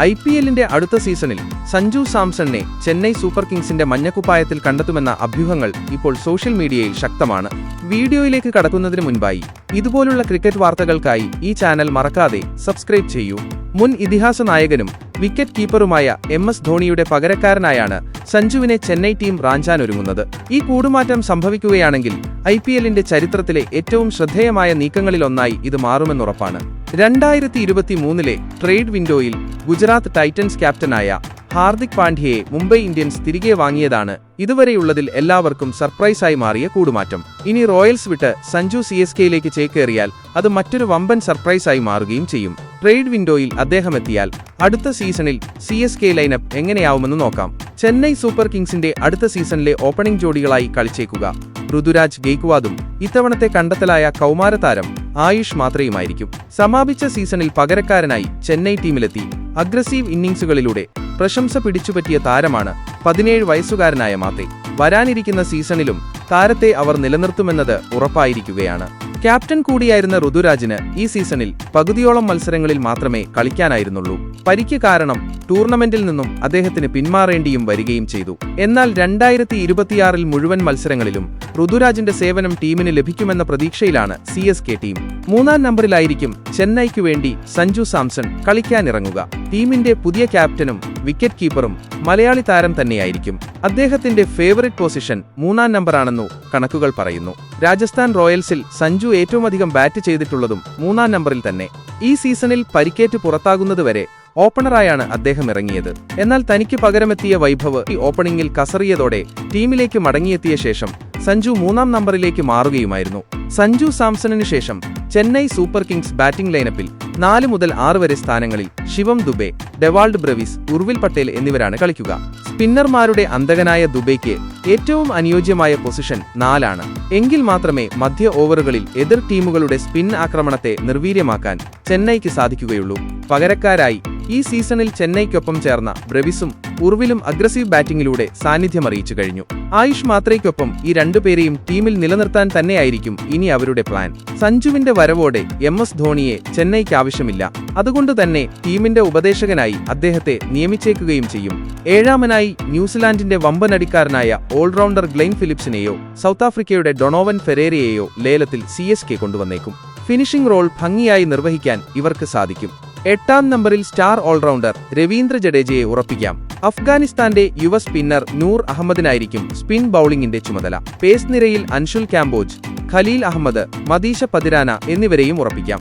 IPLന്റെ അടുത്ത സീസണിൽ സഞ്ജു സാംസണിനെ ചെന്നൈ സൂപ്പർ കിങ്സിന്റെ മഞ്ഞക്കുപ്പായത്തിൽ കണ്ടെത്തുമെന്ന അഭ്യൂഹങ്ങൾ ഇപ്പോൾ സോഷ്യൽ മീഡിയയിൽ ശക്തമാണ്. വീഡിയോയിലേക്ക് കടക്കുന്നതിന് മുൻപായി ഇതുപോലുള്ള ക്രിക്കറ്റ് വാർത്തകൾക്കായി ഈ ചാനൽ മറക്കാതെ സബ്സ്ക്രൈബ് ചെയ്യൂ. മുൻ ഇതിഹാസ നായകനും വിക്കറ്റ് കീപ്പറുമായ MS ധോണിയുടെ പകരക്കാരനായാണ് സഞ്ജുവിനെ ചെന്നൈ ടീം റാഞ്ചാനൊരുങ്ങുന്നത്. ഈ കൂടുമാറ്റം സംഭവിക്കുകയാണെങ്കിൽ IPLന്റെ ചരിത്രത്തിലെ ഏറ്റവും ശ്രദ്ധേയമായ നീക്കങ്ങളിലൊന്നായി ഇത് മാറുമെന്നുറപ്പാണ്. 2023 ട്രേഡ് വിൻഡോയിൽ ഗുജറാത്ത് ടൈറ്റൻസ് ക്യാപ്റ്റനായ ഹാർദിക് പാണ്ഡ്യയെ മുംബൈ ഇന്ത്യൻസ് തിരികെ വാങ്ങിയതാണ് ഇതുവരെയുള്ളതിൽ എല്ലാവർക്കും സർപ്രൈസായി മാറിയ കൂടുമാറ്റം. ഇനി റോയൽസ് വിട്ട് സഞ്ജു CSKയിലേക്ക് ചേക്കേറിയാൽ അത് മറ്റൊരു വമ്പൻ സർപ്രൈസായി മാറുകയും ചെയ്യും. ട്രേഡ് വിൻഡോയിൽ അദ്ദേഹം എത്തിയാൽ അടുത്ത സീസണിൽ CSK ലൈനപ്പ് എങ്ങനെയാവുമെന്ന് നോക്കാം. ചെന്നൈ സൂപ്പർ കിങ്സിന്റെ അടുത്ത സീസണിലെ ഓപ്പണിംഗ് ജോഡികളായി കളിച്ചേക്കുക ഋതുരാജ് ഗെയ്ക്വാദും ഇത്തവണത്തെ കണ്ടെത്തലായ കൗമാരതാരം ആയുഷ് മാത്രയുമായിരിക്കും. സമാപിച്ച സീസണിൽ പകരക്കാരനായി ചെന്നൈ ടീമിലെത്തി അഗ്രസീവ് ഇന്നിംഗ്സുകളിലൂടെ പ്രശംസ പിടിച്ചുപറ്റിയ താരമാണ് 17 വയസ്സുകാരനായ മാത്തെ. വരാനിരിക്കുന്ന സീസണിലും താരത്തെ അവർ നിലനിർത്തുമെന്നത് ഉറപ്പായിരിക്കുകയാണ്. ക്യാപ്റ്റൻ കൂടിയായിരുന്ന ഋതുരാജിന് ഈ സീസണിൽ പകുതിയോളം മത്സരങ്ങളിൽ മാത്രമേ കളിക്കാനായിരുന്നുള്ളൂ. പരിക്ക് കാരണം ടൂർണമെന്റിൽ നിന്നും അദ്ദേഹത്തിന് പിന്മാറേണ്ടിയും വരികയും ചെയ്തു. എന്നാൽ 2026 മുഴുവൻ മത്സരങ്ങളിലും ഋതുരാജിന്റെ സേവനം ടീമിന് ലഭിക്കുമെന്ന പ്രതീക്ഷയിലാണ് CSK ടീം. 3-ാം നമ്പറിലായിരിക്കും ചെന്നൈക്കു വേണ്ടി സഞ്ജു സാംസൺ കളിക്കാനിറങ്ങുക. ടീമിന്റെ പുതിയ ക്യാപ്റ്റനും വിക്കറ്റ് കീപ്പറും മലയാളി താരം തന്നെയായിരിക്കും. അദ്ദേഹത്തിന്റെ ഫേവറിറ്റ് പൊസിഷൻ 3-ാം നമ്പറാണെന്നു കണക്കുകൾ പറയുന്നു. രാജസ്ഥാൻ റോയൽസിൽ സഞ്ജു ഏറ്റവുമധികം ബാറ്റ് ചെയ്തിട്ടുള്ളതും 3-ാം നമ്പറിൽ തന്നെ. ഈ സീസണിൽ പരിക്കേറ്റ് പുറത്താകുന്നതുവരെ ഓപ്പണറായാണ് അദ്ദേഹം ഇറങ്ങിയത്. എന്നാൽ തനിക്ക് പകരമെത്തിയ വൈഭവ് ഈ ഓപ്പണിംഗിൽ കസറിയതോടെ ടീമിലേക്ക് മടങ്ങിയെത്തിയ ശേഷം സഞ്ജു 3-ാം നമ്പറിലേക്ക് മാറുകയുമായിരുന്നു. സഞ്ജു സാംസണിന് ശേഷം ചെന്നൈ സൂപ്പർ കിങ്സ് ബാറ്റിംഗ് ലൈനപ്പിൽ 4 മുതൽ 6 വരെ സ്ഥാനങ്ങളിൽ ശിവം ദുബെ, ഡെവാൾഡ് ബ്രവിസ്, ഉർവിൽ പട്ടേൽ എന്നിവരാണ് കളിക്കുക. സ്പിന്നർമാരുടെ അന്തകനായ ദുബെയ്ക്ക് ഏറ്റവും അനുയോജ്യമായ പൊസിഷൻ 4 ആണ്. എങ്കിൽ മാത്രമേ മധ്യ ഓവറുകളിൽ എതിർ ടീമുകളുടെ സ്പിൻ ആക്രമണത്തെ നിർവീര്യമാക്കാൻ ചെന്നൈക്ക് സാധിക്കുകയുള്ളൂ. പകരക്കാരായി ഈ സീസണിൽ ചെന്നൈക്കൊപ്പം ചേർന്ന ബ്രവിസും ഉർവിലും അഗ്രസീവ് ബാറ്റിംഗിലൂടെ സാന്നിധ്യമറിയിച്ചു കഴിഞ്ഞു. ആയുഷ് മാത്രയ്ക്കൊപ്പം ഈ രണ്ടുപേരെയും ടീമിൽ നിലനിർത്താൻ തന്നെയായിരിക്കും ഇനി അവരുടെ പ്ലാൻ. സഞ്ജുവിന്റെ വരവോടെ MS ധോണിയെ ചെന്നൈക്ക് ആവശ്യമില്ല. അതുകൊണ്ട് തന്നെ ടീമിന്റെ ഉപദേശകനായി അദ്ദേഹത്തെ നിയമിച്ചേക്കുകയും ചെയ്യും. 7-ാമനായി ന്യൂസിലാൻഡിന്റെ വമ്പനടിക്കാരനായ ഓൾറൗണ്ടർ ഗ്ലെൻ ഫിലിപ്സിനെയോ സൗത്ത് ആഫ്രിക്കയുടെ ഡൊണോവൻ ഫെരേരയെയോ ലേലത്തിൽ CSK കൊണ്ടുവന്നേക്കും. ഫിനിഷിംഗ് റോൾ ഭംഗിയായി നിർവഹിക്കാൻ ഇവർക്ക് സാധിക്കും. 8-ാം നമ്പറിൽ സ്റ്റാർ ഓൾറൗണ്ടർ രവീന്ദ്ര ജഡേജയെ ഉറപ്പിക്കാം. അഫ്ഗാനിസ്ഥാന്റെ യുവ സ്പിന്നർ നൂർ അഹമ്മദിനായിരിക്കും സ്പിൻ ബൌളിംഗിന്റെ ചുമതല. പേസ് നിരയിൽ അൻഷുൽ കാംബോജ്, ഖലീൽ അഹമ്മദ്, മദീഷ പതിരാന എന്നിവരെയും ഉറപ്പിക്കാം.